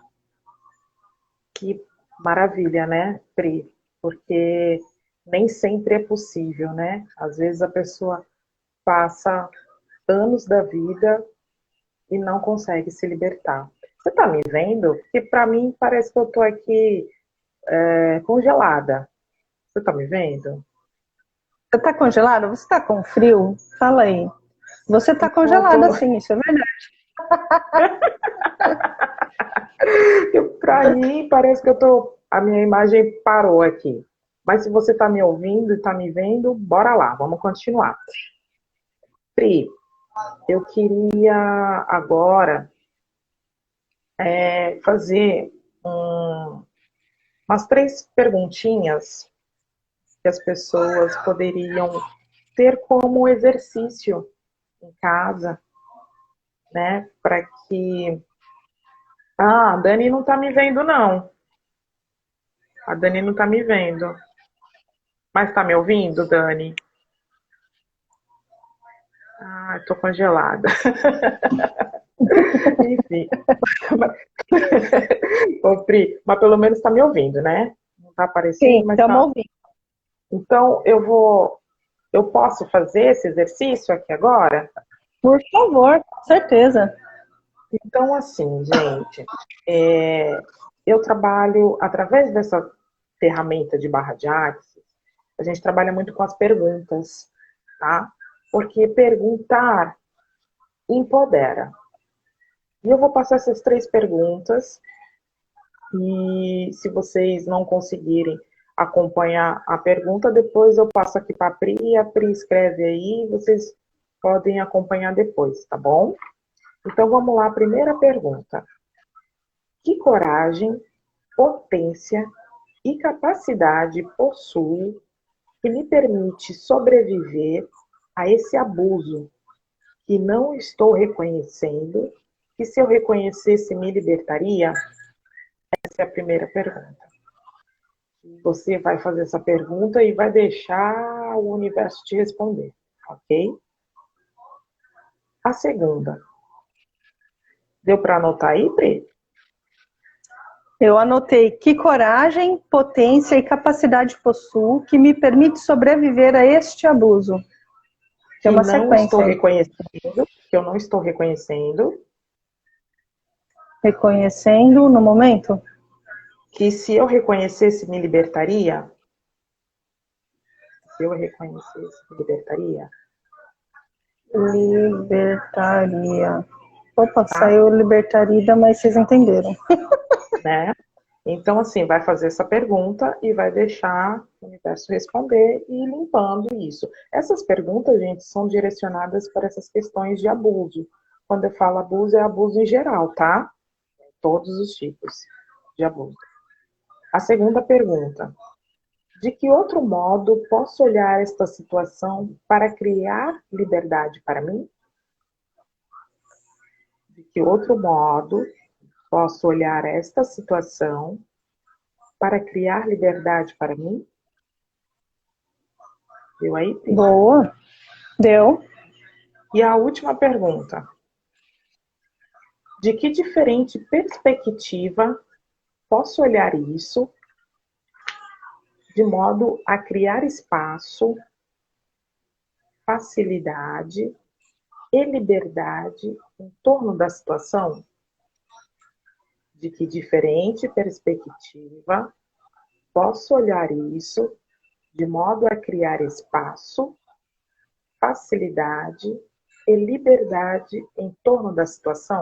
Que maravilha, né, Pri? Porque nem sempre é possível, né? Às vezes a pessoa passa anos da vida e não consegue se libertar. Você tá me vendo? Porque para mim parece que eu tô aqui congelada. Você tá me vendo? Você tá congelada? Você tá com frio? Fala aí. Você tá Então eu congelada tô. sim, isso é verdade. Para mim parece que eu tô. A minha imagem parou aqui. Mas se você tá me ouvindo e tá me vendo, bora lá, vamos continuar. Pri, eu queria agora fazer umas 3 perguntinhas que as pessoas poderiam ter como exercício em casa, né? Para que. Ah, a Dani não tá me vendo, não. A Dani não tá me vendo. Mas tá me ouvindo, Dani? Ah, tô congelada. Enfim. Ô, Pri, mas pelo menos tá me ouvindo, né? Não tá Sim, aparecendo, mas estamos tá. ouvindo. Então eu posso fazer esse exercício aqui agora? Por favor, com certeza. Então, assim, gente, eu trabalho através dessa ferramenta de barra de axis, a gente trabalha muito com as perguntas, tá? Porque perguntar empodera. E eu vou passar essas 3 perguntas, e se vocês não conseguirem acompanhar a pergunta, depois eu passo aqui para a Pri escreve aí, vocês podem acompanhar depois, tá bom? Então vamos lá, primeira pergunta. Que coragem, potência e capacidade possuo que me permite sobreviver a esse abuso que não estou reconhecendo, que se eu reconhecesse me libertaria? Essa é a primeira pergunta. Você vai fazer essa pergunta e vai deixar o universo te responder, ok? A segunda. Deu para anotar aí, Pri? Eu anotei que coragem, potência e capacidade possuo que me permite sobreviver a este abuso. Tem Que uma não estou sequência aí. reconhecendo, que eu não estou reconhecendo, Reconhecendo no momento? que se eu reconhecesse me libertaria? Se eu reconhecesse me libertaria? Libertaria. Opa, Tá? saiu libertaria, mas vocês entenderam. Né? Então, assim, vai fazer essa pergunta e vai deixar o universo responder e ir limpando isso. Essas perguntas, gente, são direcionadas para essas questões de abuso. Quando eu falo abuso, é abuso em geral, tá? Todos os tipos de abuso. A segunda pergunta. De que outro modo posso olhar esta situação para criar liberdade para mim? De que outro modo posso olhar esta situação para criar liberdade para mim? Deu aí, Pri? Boa. Deu. E a última pergunta. De que diferente perspectiva posso olhar isso de modo a criar espaço, facilidade e liberdade em torno da situação? De que diferente perspectiva posso olhar isso de modo a criar espaço, facilidade e liberdade em torno da situação?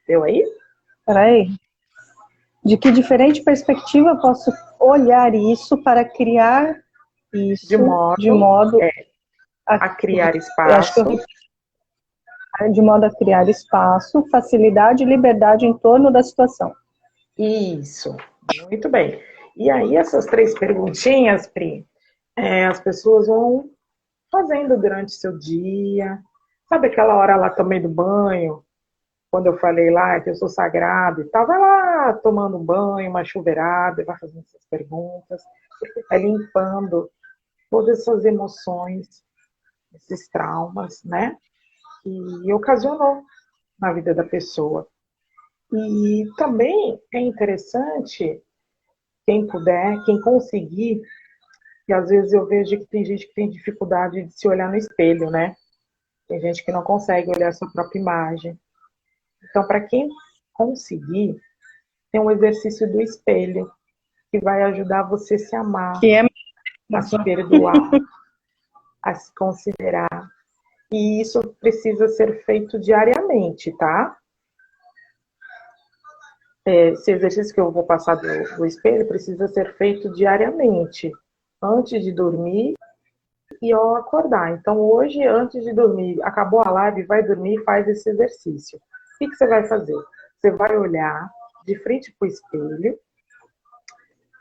Deu aí? Peraí. De que diferente perspectiva posso olhar isso para criar De isso de modo modo a criar eu acho que eu espaço. repeti, de modo a criar espaço, facilidade e liberdade em torno da situação. Isso, muito bem. E aí, essas 3 perguntinhas, Pri, as pessoas vão fazendo durante seu dia. Sabe aquela hora lá também do banho, quando eu falei lá que eu sou sagrado e tal, vai lá tomando um banho, uma chuveirada, vai fazendo essas perguntas, porque vai limpando todas essas emoções, esses traumas, né? Que ocasionou na vida da pessoa. E também é interessante, quem puder, quem conseguir, e às vezes eu vejo que tem gente que tem dificuldade de se olhar no espelho, né? Tem gente que não consegue olhar a sua própria imagem. Então, para quem conseguir, tem um exercício do espelho, que vai ajudar você a se amar, Que é a se perdoar, a se considerar. E isso precisa ser feito diariamente, tá? Esse exercício que eu vou passar do espelho precisa ser feito diariamente, antes de dormir e ao acordar. Então, hoje, antes de dormir, acabou a live, vai dormir e faz esse exercício. O que você vai fazer? Você vai olhar de frente para o espelho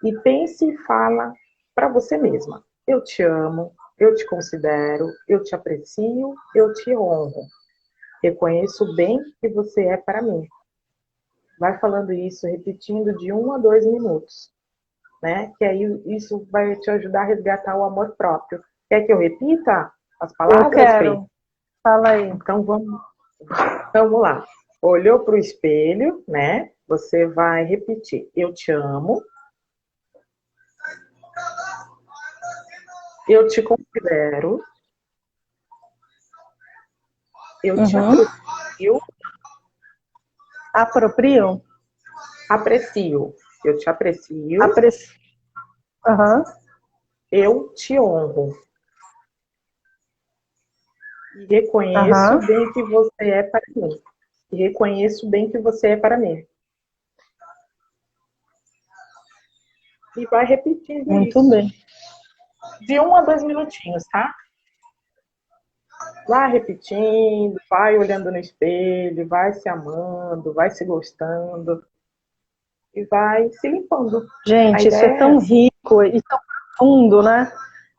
e pense e fala para você mesma: eu te amo, eu te considero, eu te aprecio, eu te honro. Reconheço o bem que você é para mim. Vai falando isso, repetindo de 1 a 2 minutos, né? Que aí isso vai te ajudar a resgatar o amor próprio. Quer que eu repita as Eu palavras, Fê? quero. Fala aí. Então vamos lá. Olhou para o espelho, né? Você vai repetir: eu te amo, eu te considero, eu te aprecio, Aproprio? aprecio, eu te aprecio, Aham. eu te honro e reconheço Aham. o bem que você é para mim. E reconheço o bem que você é para mim. E vai repetindo Muito isso. bem. De 1 a 2 minutinhos, tá? Vai repetindo, vai olhando no espelho, vai se amando, vai se gostando e vai se limpando. A Gente, isso é ideia é tão essa. rico e tão profundo, né?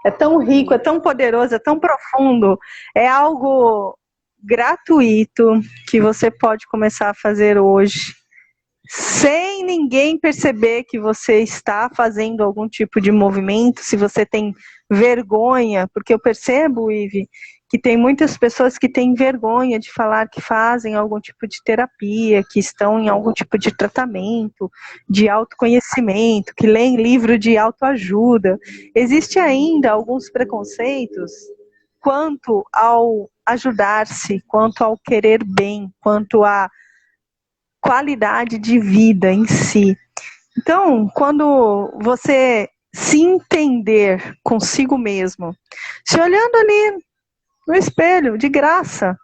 É tão rico, é tão poderoso, é tão profundo. É algo gratuito que você pode começar a fazer hoje, sem ninguém perceber que você está fazendo algum tipo de movimento, se você tem vergonha, porque eu percebo, Ive, que tem muitas pessoas que têm vergonha de falar que fazem algum tipo de terapia, que estão em algum tipo de tratamento, de autoconhecimento, que leem livro de autoajuda. Existe ainda alguns preconceitos quanto ao ajudar-se, quanto ao querer bem, quanto a qualidade de vida em si. Então, quando você se entender consigo mesmo, se olhando ali no espelho, de graça,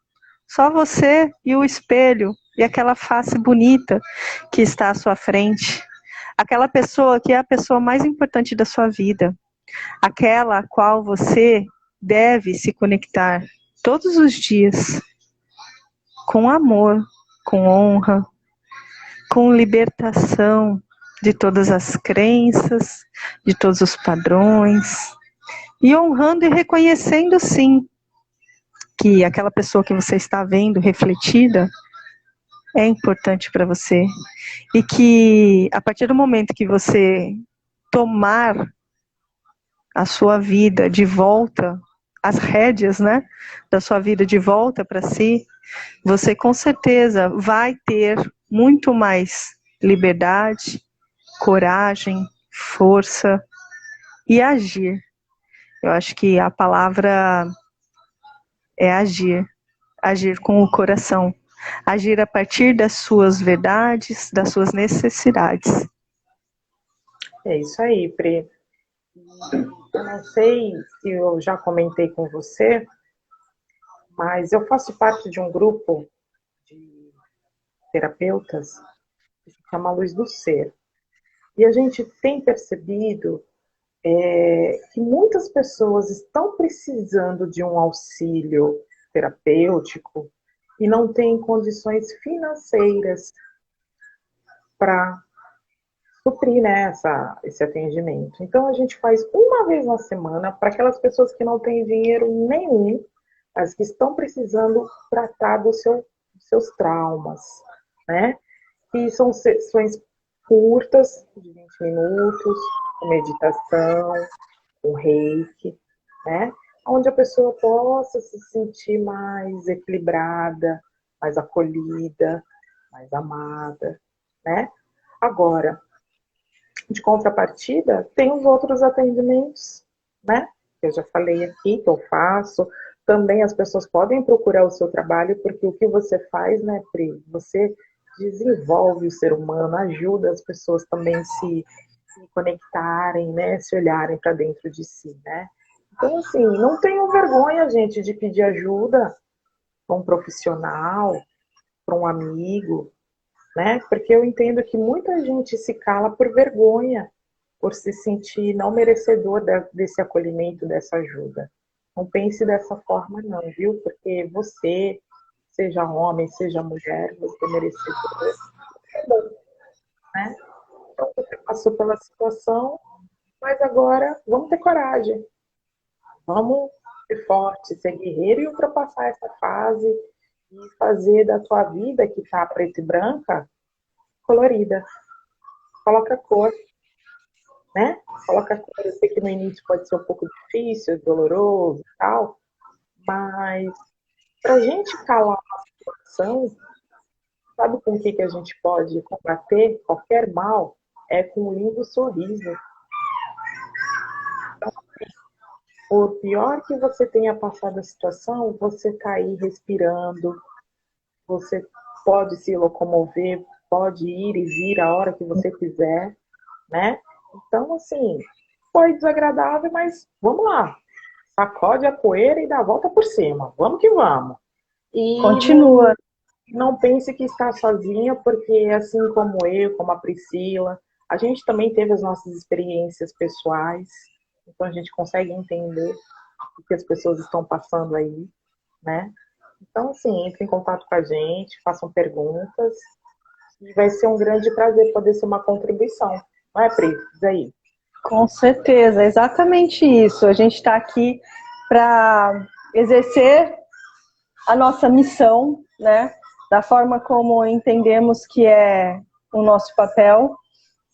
só você e o espelho, e aquela face bonita que está à sua frente, aquela pessoa que é a pessoa mais importante da sua vida, aquela a qual você deve se conectar todos os dias, com amor, com honra, com libertação de todas as crenças, de todos os padrões, e honrando e reconhecendo, sim, que aquela pessoa que você está vendo refletida é importante para você, e que a partir do momento que você tomar a sua vida de volta, as rédeas, né, da sua vida de volta para si, você com certeza vai ter muito mais liberdade, coragem, força e agir. Eu acho que a palavra é agir, agir com o coração, agir a partir das suas verdades, das suas necessidades. É isso aí, Pri. Eu não sei se eu já comentei com você, mas eu faço parte de um grupo de terapeutas que se chama Luz do Ser. E a gente tem percebido que muitas pessoas estão precisando de um auxílio terapêutico e não têm condições financeiras para suprir, né, esse atendimento. Então a gente faz uma vez na semana para aquelas pessoas que não têm dinheiro nenhum, mas que estão precisando tratar do seu seus traumas, né? E são sessões curtas, de 20 minutos, com meditação, com reiki, né? Onde a pessoa possa se sentir mais equilibrada, mais acolhida, mais amada, né? Agora, de contrapartida, tem os outros atendimentos, né? Que eu já falei aqui, que eu faço. Também as pessoas podem procurar o seu trabalho, porque o que você faz, né, Pri? Você desenvolve o ser humano, ajuda as pessoas também se conectarem, né? Se olharem para dentro de si, né? Então, assim, não tenham vergonha, gente, de pedir ajuda para um profissional, para um amigo, né? Porque eu entendo que muita gente se cala por vergonha, por se sentir não merecedor desse acolhimento, dessa ajuda. Não pense dessa forma, não, viu? Porque você, seja homem, seja mulher, você é merecedor, né? Então, você passou pela situação, mas agora vamos ter coragem. Vamos ser forte, ser guerreiro e ultrapassar essa fase e fazer da tua vida, que está preta e branca, colorida. Coloca cor, né? Coloca cor. Eu sei que no início pode ser um pouco difícil, doloroso e tal, mas para a gente calar a situação, sabe com o que a gente pode combater qualquer mal? É com um lindo sorriso. Por pior que você tenha passado a situação, você está aí respirando, você pode se locomover, pode ir e vir a hora que você quiser, né? Então, assim, foi desagradável, mas vamos lá. Sacode a poeira e dá a volta por cima. Vamos que vamos. E Continua. não pense que está sozinha, porque assim como eu, como a Priscila, a gente também teve as nossas experiências pessoais, então a gente consegue entender o que as pessoas estão passando aí, né? Então, assim, entre em contato com a gente, façam perguntas, e vai ser um grande prazer poder ser uma contribuição. Não é, Pri? Diz aí. Com certeza, é exatamente isso. A gente está aqui para exercer a nossa missão, né? Da forma como entendemos que é o nosso papel,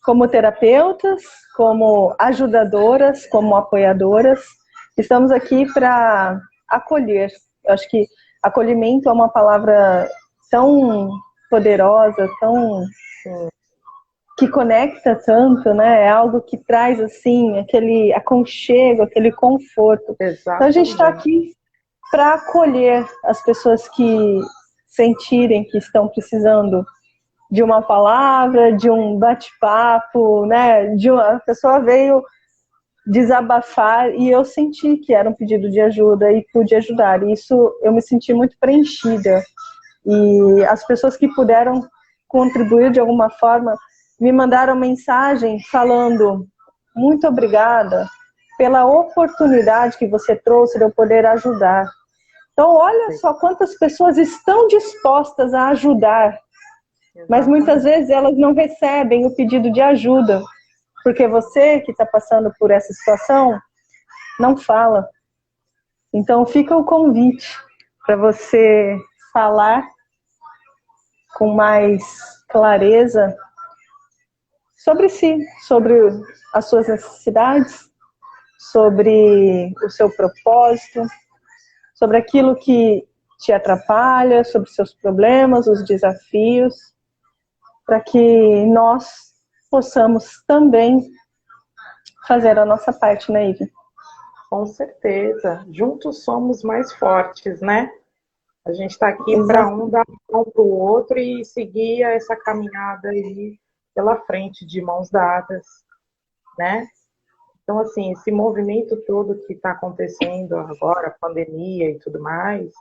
como terapeutas, como ajudadoras, como apoiadoras. Estamos aqui para acolher. Eu acho que acolhimento é uma palavra tão poderosa, tão que conecta tanto, né? É algo que traz assim aquele aconchego, aquele conforto. Então a gente está Exatamente. aqui para acolher as pessoas que sentirem que estão precisando de uma palavra, de um bate-papo, né? A pessoa veio desabafar e eu senti que era um pedido de ajuda e pude ajudar. E isso eu me senti muito preenchida. E as pessoas que puderam contribuir de alguma forma me mandaram mensagem falando muito obrigada pela oportunidade que você trouxe de eu poder ajudar. Então, olha só quantas pessoas estão dispostas a ajudar, mas muitas vezes elas não recebem o pedido de ajuda, porque você que está passando por essa situação não fala. Então, fica o convite para você falar com mais clareza sobre si, sobre as suas necessidades, sobre o seu propósito, sobre aquilo que te atrapalha, sobre seus problemas, os desafios, para que nós possamos também fazer a nossa parte, né, Ivy? Com certeza. Juntos somos mais fortes, né? A gente está aqui para Exato. um dar mão para o outro e seguir essa caminhada aí pela frente, de mãos dadas, né? Então, assim, esse movimento todo que está acontecendo agora, a pandemia e tudo mais,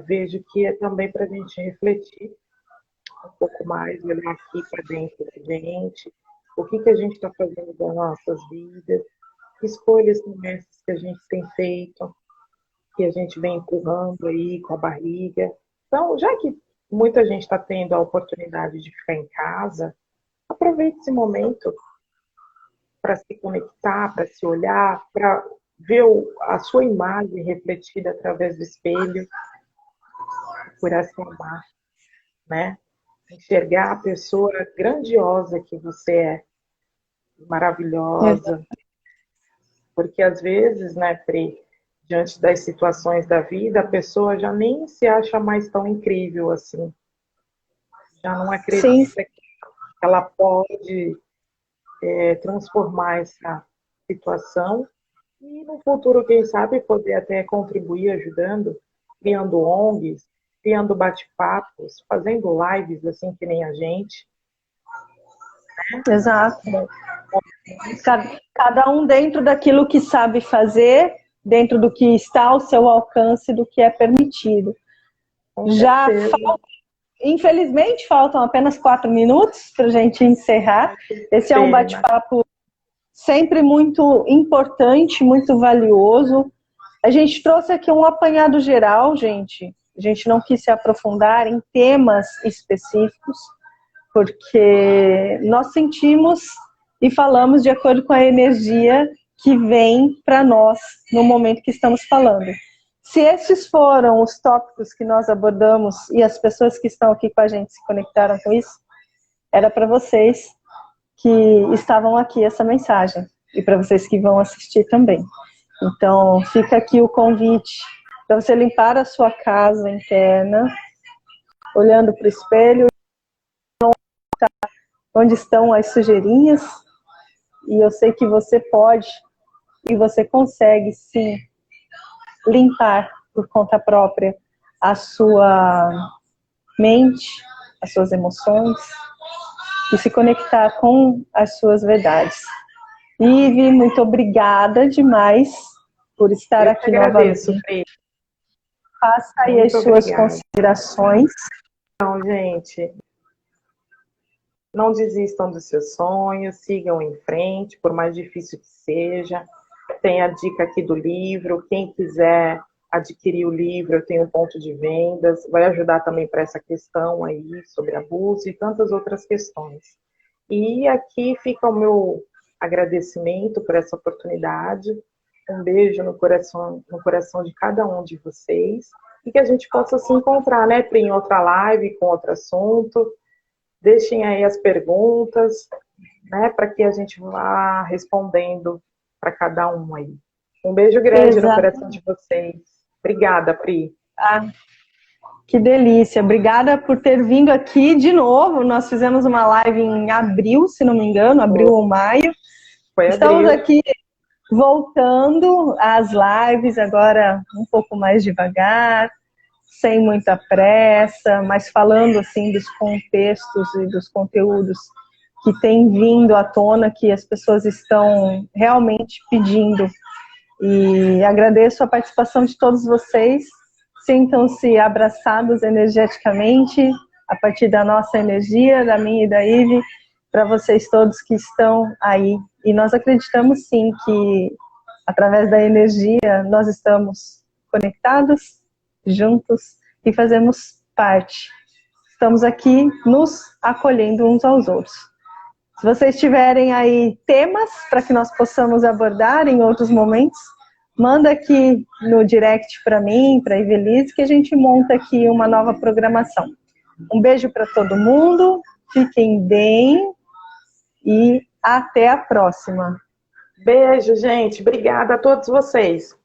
vejo que é também para a gente refletir um pouco mais, olhar aqui para dentro da gente, o que que a gente está fazendo das nossas vidas, que escolhas são essas que a gente tem feito, que a gente vem empurrando aí com a barriga. Então, já que muita gente está tendo a oportunidade de ficar em casa, aproveite esse momento para se conectar, para se olhar, para ver a sua imagem refletida através do espelho, procurar se amar, né? Enxergar a pessoa grandiosa que você é, maravilhosa, porque às vezes, né, Pri, diante das situações da vida, a pessoa já nem se acha mais tão incrível assim, já não Sim, acredita que ela pode transformar essa situação e no futuro, quem sabe, poder até contribuir ajudando, criando ONGs, criando bate-papos, fazendo lives assim que nem a gente. exato. Cada um dentro daquilo que sabe fazer, dentro do que está ao seu alcance, do que é permitido. Com Já certeza. infelizmente, faltam apenas 4 minutos para a gente encerrar. Esse é um bate-papo sempre muito importante, muito valioso. A gente trouxe aqui um apanhado geral, gente. A gente não quis se aprofundar em temas específicos, porque nós sentimos e falamos de acordo com a energia que vem para nós no momento que estamos falando. Se esses foram os tópicos que nós abordamos e as pessoas que estão aqui com a gente se conectaram com isso, era para vocês que estavam aqui essa mensagem e para vocês que vão assistir também. Então, fica aqui o convite para você limpar a sua casa interna, olhando para o espelho, onde estão as sujeirinhas, e eu sei que você pode e você consegue sim limpar por conta própria a sua mente, as suas emoções e se conectar com as suas verdades. Ive, muito obrigada demais por estar Eu aqui agradeço, novamente. Pri. Faça aí Muito as suas obrigada. considerações. Então, gente, não desistam dos seus sonhos, sigam em frente, por mais difícil que seja. Tem a dica aqui do livro, quem quiser adquirir o livro, eu tenho um ponto de vendas, vai ajudar também para essa questão aí sobre abuso e tantas outras questões. E aqui fica o meu agradecimento por essa oportunidade, um beijo no coração de cada um de vocês, e que a gente possa se encontrar, né, Pri, em outra live, com outro assunto. Deixem aí as perguntas, né, para que a gente vá respondendo para cada um aí. Um beijo grande no coração de vocês. Obrigada, Pri. Ah, que delícia. Obrigada por ter vindo aqui de novo. Nós fizemos uma live em abril, se não me engano, abril ou maio. Estamos aqui voltando às lives, agora um pouco mais devagar, sem muita pressa, mas falando assim dos contextos e dos conteúdos que têm vindo à tona, que as pessoas estão realmente pedindo. E agradeço a participação de todos vocês. Sintam-se abraçados energeticamente a partir da nossa energia, da minha e da Ive, para vocês todos que estão aí. E nós acreditamos sim que através da energia nós estamos conectados, juntos e fazemos parte. Estamos aqui nos acolhendo uns aos outros. Se vocês tiverem aí temas para que nós possamos abordar em outros momentos, manda aqui no direct para mim, para a Ivelisse, que a gente monta aqui uma nova programação. Um beijo para todo mundo, fiquem bem e até a próxima. Beijo, gente. Obrigada a todos vocês.